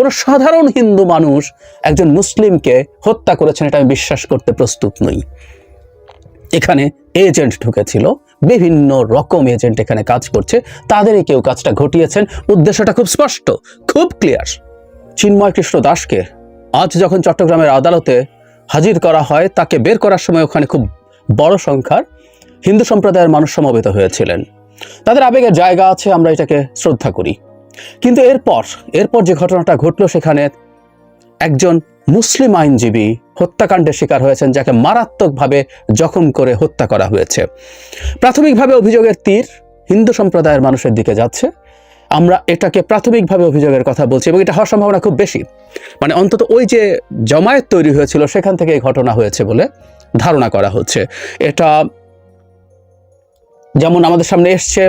কোনো সাধারণ হিন্দু মানুষ একজন মুসলিমকে হত্যা করেছেন এটা আমি বিশ্বাস করতে প্রস্তুত নই। এখানে এজেন্ট ঢুকেছিল, বিভিন্ন রকম এজেন্ট এখানে কাজ করছে, তাদেরই কেউ কাজটা ঘটিয়েছেন। উদ্দেশ্যটা খুব স্পষ্ট, খুব ক্লিয়ার। চিন্ময় কৃষ্ণ দাসকে আজ যখন চট্টগ্রামের আদালতে হাজির করা হয়, তাকে বের করার সময় ওখানে খুব বড় সংখ্যার হিন্দু সম্প্রদায়ের মানুষ সমবেত হয়েছিলেন। তাদের আবেগের জায়গা আছে, আমরা এটাকে শ্রদ্ধা করি। কিন্তু এরপর যে ঘটনাটা ঘটলো, সেখানে একজন মুসলিম আইনজীবী হত্যাকাণ্ডের শিকার হয়েছেন, যাকে মারাত্মকভাবে জখম করে হত্যা করা হয়েছে। প্রাথমিকভাবে অভিযোগের তীর হিন্দু সম্প্রদায়ের মানুষের দিকে যাচ্ছে। আমরা এটাকে প্রাথমিকভাবে অভিযোগের কথা বলছি এবং এটা হওয়ার সম্ভাবনা খুব বেশি। মানে অন্তত ওই যে জমায়েত তৈরি হয়েছিল সেখান থেকে এই ঘটনা হয়েছে বলে ধারণা করা হচ্ছে। এটা যেমন আমাদের সামনে এসছে,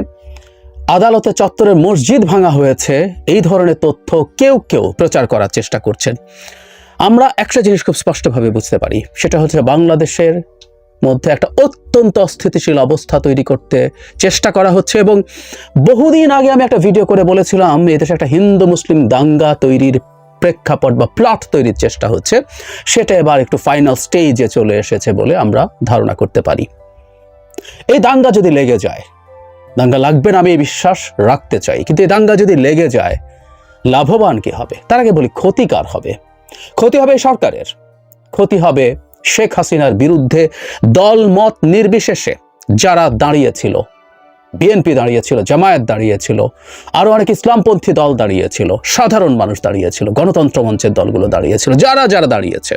আদালতে চত্বরের মসজিদ ভাঙা হয়েছে, এই ধরনের তথ্য কেউ প্রচার করার চেষ্টা করছেন। আমরা একটা জিনিস খুব স্পষ্টভাবে বুঝতে পারি, সেটা হচ্ছে বাংলাদেশের মধ্যে একটা অত্যন্ত অস্থিতিশীল অবস্থা তৈরি করতে চেষ্টা করা হচ্ছে। এবং বহুদিন আগে আমি একটা ভিডিও করে বলেছিলাম, এদেশে একটা হিন্দু মুসলিম দাঙ্গা তৈরির প্রেক্ষাপট বা প্লট তৈরির চেষ্টা হচ্ছে। সেটা এবার একটু ফাইনাল স্টেজে চলে এসেছে বলে আমরা ধারণা করতে পারি। এই দাঙ্গা যদি লেগে যায়, দাঙ্গা লাগবে না আমি এই বিশ্বাস রাখতে চাই, কিন্তু এই দাঙ্গা যদি লেগে যায়, লাভবান কি হবে? তার আগে বলি, ক্ষতিকার হবে। ক্ষতি হবে সরকারের, ক্ষতি হবে শেখ হাসিনার বিরুদ্ধে দল মত নির্বিশেষে যারা দাঁড়িয়েছিল। বিএনপি দাঁড়িয়েছিল, জামায়াত দাঁড়িয়েছিল, আরো অনেক ইসলামপন্থী দল দাঁড়িয়েছিল, সাধারণ মানুষ দাঁড়িয়েছিল, গণতন্ত্র মঞ্চের দলগুলো দাঁড়িয়েছিল, যারা দাঁড়িয়েছে,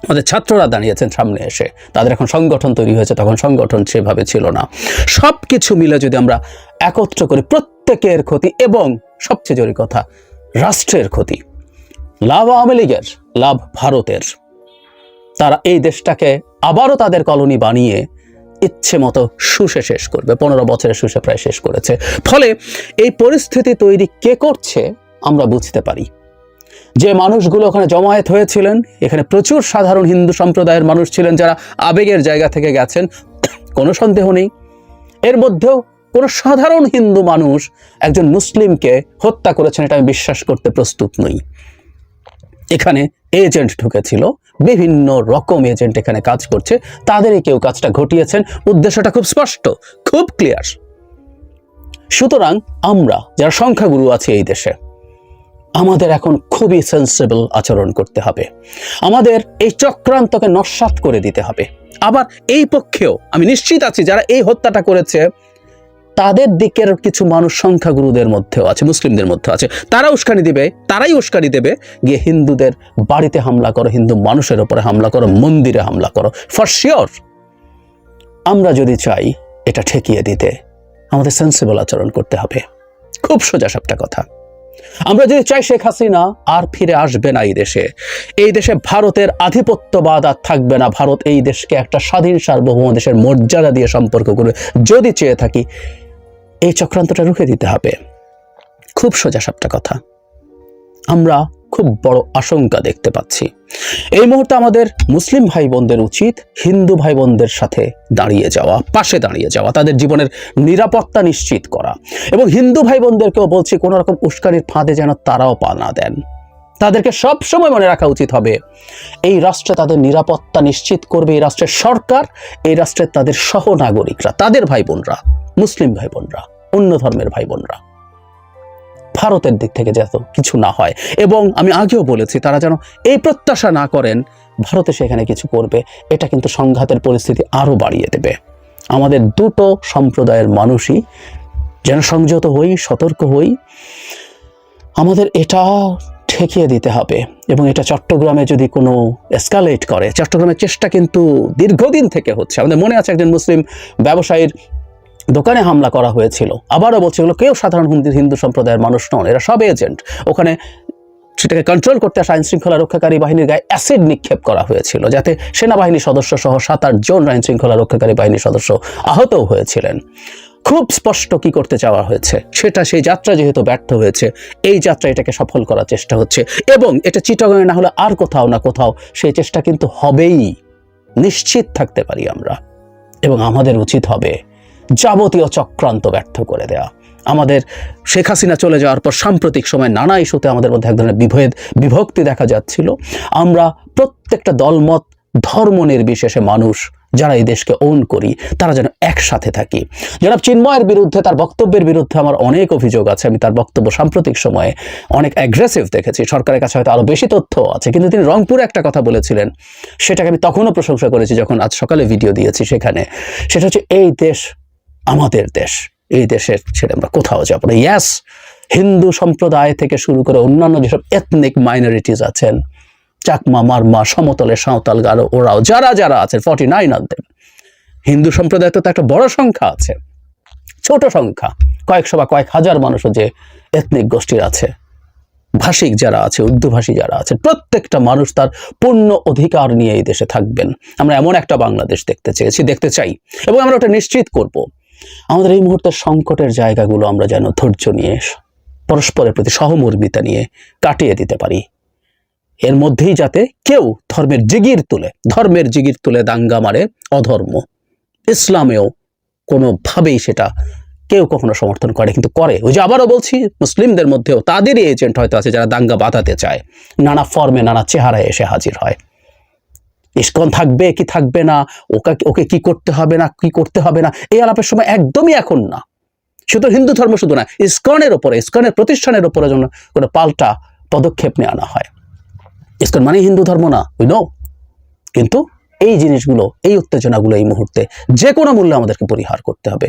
আমাদের ছাত্ররা দাঁড়িয়েছেন সামনে এসে। তাদের এখন সংগঠন তৈরি হয়েছে, তখন সংগঠন সেভাবে ছিল না। সব কিছু মিলে যদি আমরা একত্র করি, প্রত্যেকের ক্ষতি এবং সবচেয়ে জরুরি কথা, রাষ্ট্রের ক্ষতি। লাভ আওয়ামী লীগের, লাভ ভারতের। তারা এই দেশটাকে আবারও তাদের কলোনি বানিয়ে ইচ্ছে মতো শুষে শেষ করবে। 15 বছরের শুষে প্রায় শেষ করেছে। ফলে এই পরিস্থিতি তৈরি কে করছে আমরা বুঝতে পারি। যে মানুষগুলো ওখানে জমায়েত হয়েছিলেন, এখানে প্রচুর সাধারণ হিন্দু সম্প্রদায়ের মানুষ ছিলেন যারা আবেগের জায়গা থেকে গেছেন, কোনো সন্দেহ নেই। এর মধ্যেও কোনো সাধারণ হিন্দু মানুষ একজন মুসলিমকে হত্যা করেছেন এটা আমি বিশ্বাস করতে প্রস্তুত নই। এখানে এজেন্ট ঢুকেছিল, বিভিন্ন রকম এজেন্ট এখানে কাজ করছে, তাদেরই কেউ কাজটা ঘটিয়েছেন। উদ্দেশ্যটা খুব স্পষ্ট, খুব ক্লিয়ার। সুতরাং আমরা যারা সংখ্যাগুরু আছি এই দেশে, আমাদের এখন খুবই সেন্সিবল আচরণ করতে হবে। আমাদের এই চক্রান্তকে নস্যাৎ করে দিতে হবে। আবার এই পক্ষেও আমি নিশ্চিত আছি যারা এই হত্যাটা করেছে, তাদের দিকের কিছু মানুষ সংখ্যাগুরুদের মধ্যেও আছে, মুসলিমদের মধ্যেও আছে। তারাই উস্কানি দেবে গিয়ে হিন্দুদের বাড়িতে হামলা করো, হিন্দু মানুষের উপরে হামলা করো, মন্দিরে হামলা করো। ফর শিওর আমরা যদি চাই এটা ঠেকিয়ে দিতে, আমাদের সেন্সিবল আচরণ করতে হবে। খুব সোজা সাপটা কথা। আমরা যদি চাই শেখ হাসিনা আর ফিরে আসবে না এই দেশে ভারতের আধিপত্যবাদ আর থাকবে না, ভারত এই দেশকে একটা স্বাধীন সার্বভৌম দেশের মর্যাদা দিয়ে সম্পর্ক করবে, যদি চেয়ে থাকি, এই চক্রান্তটা রুখে দিতে হবে। খুব সোজা সাপটা কথা। আমরা খুব বড় আশঙ্কা দেখতে পাচ্ছি। এই মুহূর্তে আমাদের মুসলিম ভাই বোনদের উচিত হিন্দু ভাই বোনদের সাথে দাঁড়িয়ে যাওয়া, পাশে দাঁড়িয়ে যাওয়া, তাদের জীবনের নিরাপত্তা নিশ্চিত করা। এবং হিন্দু ভাই বোনদেরকেও বলছি, কোনো রকম উস্কানির ফাঁদে যেন তারাও পা না দেন। তাদেরকে সব সময় মনে রাখা উচিত হবে, এই রাষ্ট্রে তাদের নিরাপত্তা নিশ্চিত করবে এই রাষ্ট্রের সরকার, এই রাষ্ট্রের তাদের সহনাগরিকরা, তাদের ভাই বোনরা, মুসলিম ভাই বোনরা, অন্য ধর্মের ভাই বোনরা। ভারতের দিক থেকে যত কিছু না হয়, এবং আমি আগেও বলেছি তারা যেন এই প্রত্যাশা না করেন ভারতে সেখানে কিছু করবে। এটা কিন্তু সংঘাতের পরিস্থিতি আরো বাড়িয়ে দেবে। আমাদের দুটো সম্প্রদায়ের মানুষই যেন সংযত হই, সতর্ক হই। আমাদের এটা ঠেকিয়ে দিতে হবে। এবং এটা চট্টগ্রামে যদি কোনো এসকালেট করে, চট্টগ্রামের চেষ্টা কিন্তু দীর্ঘদিন থেকে হচ্ছে। আমাদের মনে আছে একজন মুসলিম ব্যবসায়ীর দোকানে হামলা করা হয়েছিল। আবারও বলছে, এগুলো কেউ সাধারণ হিন্দু সম্প্রদায়ের মানুষ নন, এরা সব এজেন্ট। ওখানে সেটাকে কন্ট্রোল করতে আসা আইন শৃঙ্খলা রক্ষাকারী বাহিনীর গায়ে অ্যাসিড নিক্ষেপ করা হয়েছিল, যাতে সেনাবাহিনী সদস্য সহ 7-8 জন আইন শৃঙ্খলা রক্ষাকারী বাহিনীর সদস্য আহতও হয়েছিলেন। খুব স্পষ্ট কি করতে চাওয়া হয়েছে, সেটা সেই যাত্রা যেহেতু ব্যর্থ হয়েছে, এই যাত্রা এটাকে সফল করার চেষ্টা হচ্ছে। এবং এটা চিটাগাঙে না হলে আর কোথাও না কোথাও সেই চেষ্টা কিন্তু হবেই, নিশ্চিত থাকতে পারি আমরা। এবং আমাদের উচিত হবে যাবতীয় চক্রান্ত ব্যর্থ করে দেওয়া। আমাদের শেখ হাসিনা চলে যাওয়ার পর সাম্প্রতিক সময় নানা ইস্যুতে আমাদের মধ্যে এক ধরনের বিভক্তি দেখা যাচ্ছিল। আমরা প্রত্যেকটা দলমত ধর্ম নির্বিশেষে মানুষ যারা এই দেশকে ওন করি তারা যেন একসাথে থাকি। জনাব চিন্ময়ের বিরুদ্ধে, তার বক্তব্যের বিরুদ্ধে আমার অনেক অভিযোগ আছে। আমি তার বক্তব্য সাম্প্রতিক সময়ে অনেক অ্যাগ্রেসিভ দেখেছি। সরকারের কাছে হয়তো আরও বেশি তথ্য আছে, কিন্তু তিনি রংপুরে একটা কথা বলেছিলেন, সেটাকে আমি তখনও প্রশংসা করেছি যখন আজ সকালে ভিডিও দিয়েছি সেখানে। সেটা হচ্ছে, এই দেশ আমাদের দেশ, এই দেশের ছেড়ে আমরা কোথাও যাব না। ইয়াস, হিন্দু সম্প্রদায় থেকে শুরু করে অন্যান্য যেসব এথনিক মাইনরিটিস আছেন, চাকমা, মারমা, সমতলে সাঁওতাল, গারো, ওরাও, যারা যারা আছেন 49 অফ দেম, হিন্দু সম্প্রদায় তো একটা বড় সংখ্যা আছে, ছোট সংখ্যা, কয়েকশো বা কয়েক হাজার মানুষও যে এথনিক গোষ্ঠীর আছে, ভাষিক যারা আছে, উর্দু ভাষী যারা আছে, প্রত্যেকটা মানুষ তার পূর্ণ অধিকার নিয়ে এই দেশে থাকবেন। আমরা এমন একটা বাংলাদেশ দেখতে চাই, এবং আমরা ওটা নিশ্চিত করব। আমাদের এই মুহূর্তের সংকটের জায়গাগুলো আমরা যেন ধৈর্য নিয়ে, পরস্পরের প্রতি সহমর্মিতা নিয়ে কাটিয়ে দিতে পারি। এর মধ্যেই যাতে কেউ ধর্মের জিগির তুলে দাঙ্গা মারে অধর্ম, ইসলামেও কোনোভাবেই সেটা কেউ কখনো সমর্থন করে, কিন্তু করে। ওই যে আবারও বলছি, মুসলিমদের মধ্যেও তাদেরই এজেন্ট হয়তো আছে যারা দাঙ্গা বাঁধাতে চায়, নানা ফর্মে নানা চেহারায় এসে হাজির হয়। ইসকন থাকবে কি থাকবে না, ওকে কি করতে হবে না কি করতে হবে না, এই আলাপের সময় একদমই এখন না। শুধু হিন্দু ধর্ম শুধু না, ইসকনের প্রতিষ্ঠানের উপরে যেন কোনো পাল্টা পদক্ষেপ নিয়ে আনা হয়। ইসকন মানে হিন্দু ধর্ম না, উই নো, কিন্তু এই জিনিসগুলো, এই উত্তেজনাগুলো এই মুহূর্তে যে কোনো মূল্যে আমাদেরকে পরিহার করতে হবে।